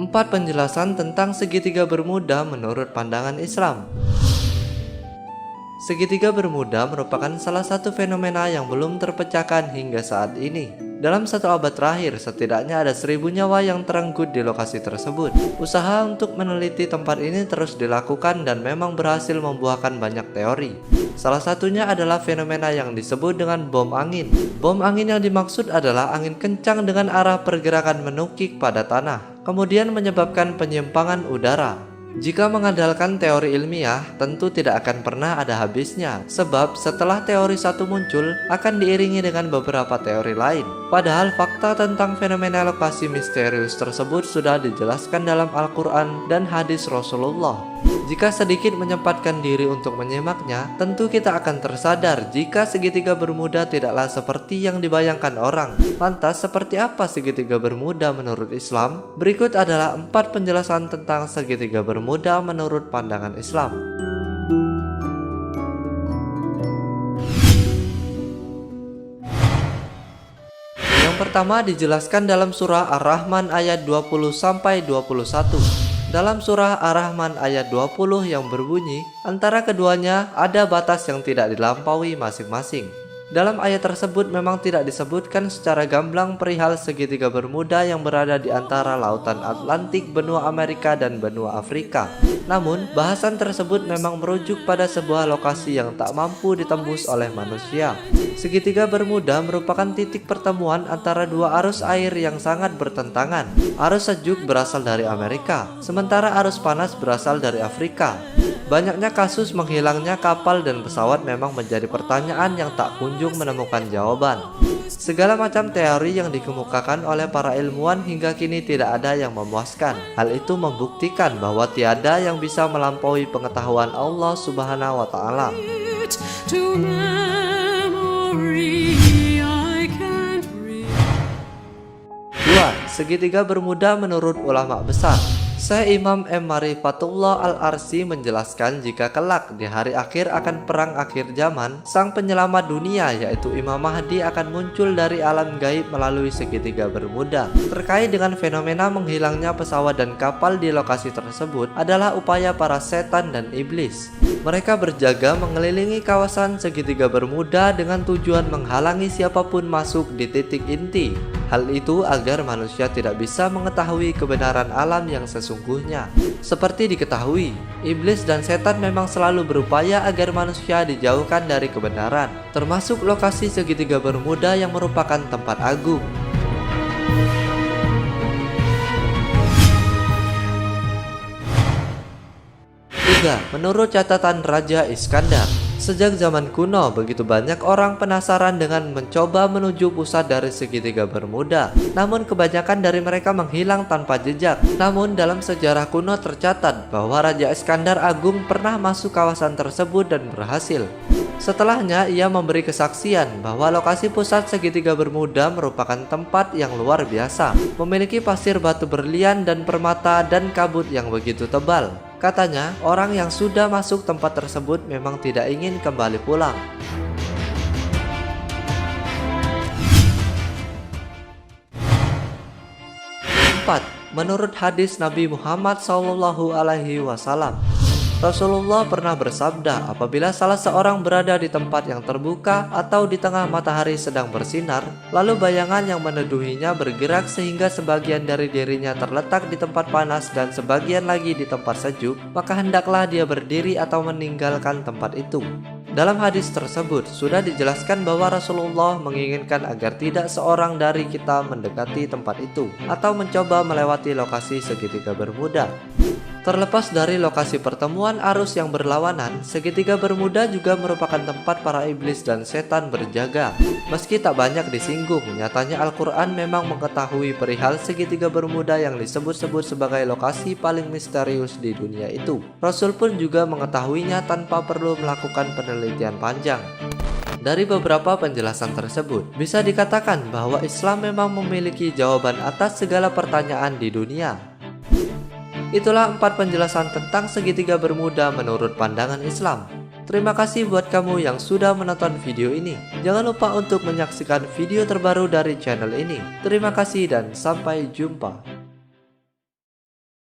4 penjelasan tentang segitiga bermuda menurut pandangan Islam. Segitiga bermuda merupakan salah satu fenomena yang belum terpecahkan hingga saat ini. Dalam 1 abad terakhir, setidaknya ada 1000 nyawa yang terenggut di lokasi tersebut. Usaha untuk meneliti tempat ini terus dilakukan dan memang berhasil membuahkan banyak teori. Salah satunya adalah fenomena yang disebut dengan bom angin. Bom angin yang dimaksud adalah angin kencang dengan arah pergerakan menukik pada tanah, kemudian menyebabkan penyimpangan udara. Jika mengandalkan teori ilmiah, tentu tidak akan pernah ada habisnya, sebab setelah teori satu muncul, akan diiringi dengan beberapa teori lain. Padahal fakta tentang fenomena lokasi misterius tersebut sudah dijelaskan dalam Al-Quran dan hadis Rasulullah. Jika sedikit menyempatkan diri untuk menyimaknya, tentu kita akan tersadar jika segitiga bermuda tidaklah seperti yang dibayangkan orang. Lantas, seperti apa segitiga bermuda menurut Islam? Berikut adalah 4 penjelasan tentang segitiga bermuda menurut pandangan Islam. Yang pertama dijelaskan dalam surah Ar-Rahman ayat 20-21. Dalam surah Ar-Rahman ayat 20 yang berbunyi, antara keduanya ada batas yang tidak dilampaui masing-masing. Dalam ayat tersebut memang tidak disebutkan secara gamblang perihal segitiga bermuda yang berada di antara lautan Atlantik, benua Amerika dan benua Afrika. Namun, bahasan tersebut memang merujuk pada sebuah lokasi yang tak mampu ditembus oleh manusia. Segitiga bermuda merupakan titik pertemuan antara dua arus air yang sangat bertentangan. Arus sejuk berasal dari Amerika, sementara arus panas berasal dari Afrika. Banyaknya kasus menghilangnya kapal dan pesawat memang menjadi pertanyaan yang tak kunjung menemukan jawaban. Segala macam teori yang dikemukakan oleh para ilmuwan hingga kini tidak ada yang memuaskan. Hal itu membuktikan bahwa tiada yang bisa melampaui pengetahuan Allah Subhanahu wa Ta'ala. Dua, segitiga bermuda menurut ulama besar. Syekh Imam M. Marifatullah Al-Arsi menjelaskan jika kelak di hari akhir akan perang akhir zaman, sang penyelamat dunia yaitu Imam Mahdi akan muncul dari alam gaib melalui segitiga bermuda. Terkait dengan fenomena menghilangnya pesawat dan kapal di lokasi tersebut adalah upaya para setan dan iblis. Mereka berjaga mengelilingi kawasan segitiga bermuda dengan tujuan menghalangi siapapun masuk di titik inti. Hal itu agar manusia tidak bisa mengetahui kebenaran alam yang sesungguhnya. Seperti diketahui, iblis dan setan memang selalu berupaya agar manusia dijauhkan dari kebenaran, termasuk lokasi segitiga bermuda yang merupakan tempat agung. Menurut catatan Raja Iskandar, sejak zaman kuno begitu banyak orang penasaran dengan mencoba menuju pusat dari segitiga bermuda. Namun kebanyakan dari mereka menghilang tanpa jejak. Namun dalam sejarah kuno tercatat bahwa Raja Iskandar Agung pernah masuk kawasan tersebut dan berhasil. Setelahnya ia memberi kesaksian bahwa lokasi pusat segitiga bermuda merupakan tempat yang luar biasa, memiliki pasir batu berlian dan permata dan kabut yang begitu tebal. Katanya, orang yang sudah masuk tempat tersebut memang tidak ingin kembali pulang. 4. Menurut hadis Nabi Muhammad SAW, Rasulullah pernah bersabda, apabila salah seorang berada di tempat yang terbuka atau di tengah matahari sedang bersinar, lalu bayangan yang meneduhinya bergerak sehingga sebagian dari dirinya terletak di tempat panas dan sebagian lagi di tempat sejuk, maka hendaklah dia berdiri atau meninggalkan tempat itu. Dalam hadis tersebut sudah dijelaskan bahwa Rasulullah menginginkan agar tidak seorang dari kita mendekati tempat itu atau mencoba melewati lokasi segitiga bermuda. Terlepas dari lokasi pertemuan arus yang berlawanan, segitiga bermuda juga merupakan tempat para iblis dan setan berjaga. Meski tak banyak disinggung, nyatanya Al-Quran memang mengetahui perihal segitiga bermuda yang disebut-sebut sebagai lokasi paling misterius di dunia itu. Rasul pun juga mengetahuinya tanpa perlu melakukan penelitian panjang. Dari beberapa penjelasan tersebut, bisa dikatakan bahwa Islam memang memiliki jawaban atas segala pertanyaan di dunia. Itulah 4 penjelasan tentang segitiga bermuda menurut pandangan Islam. Terima kasih buat kamu yang sudah menonton video ini. Jangan lupa untuk menyaksikan video terbaru dari channel ini. Terima kasih dan sampai jumpa.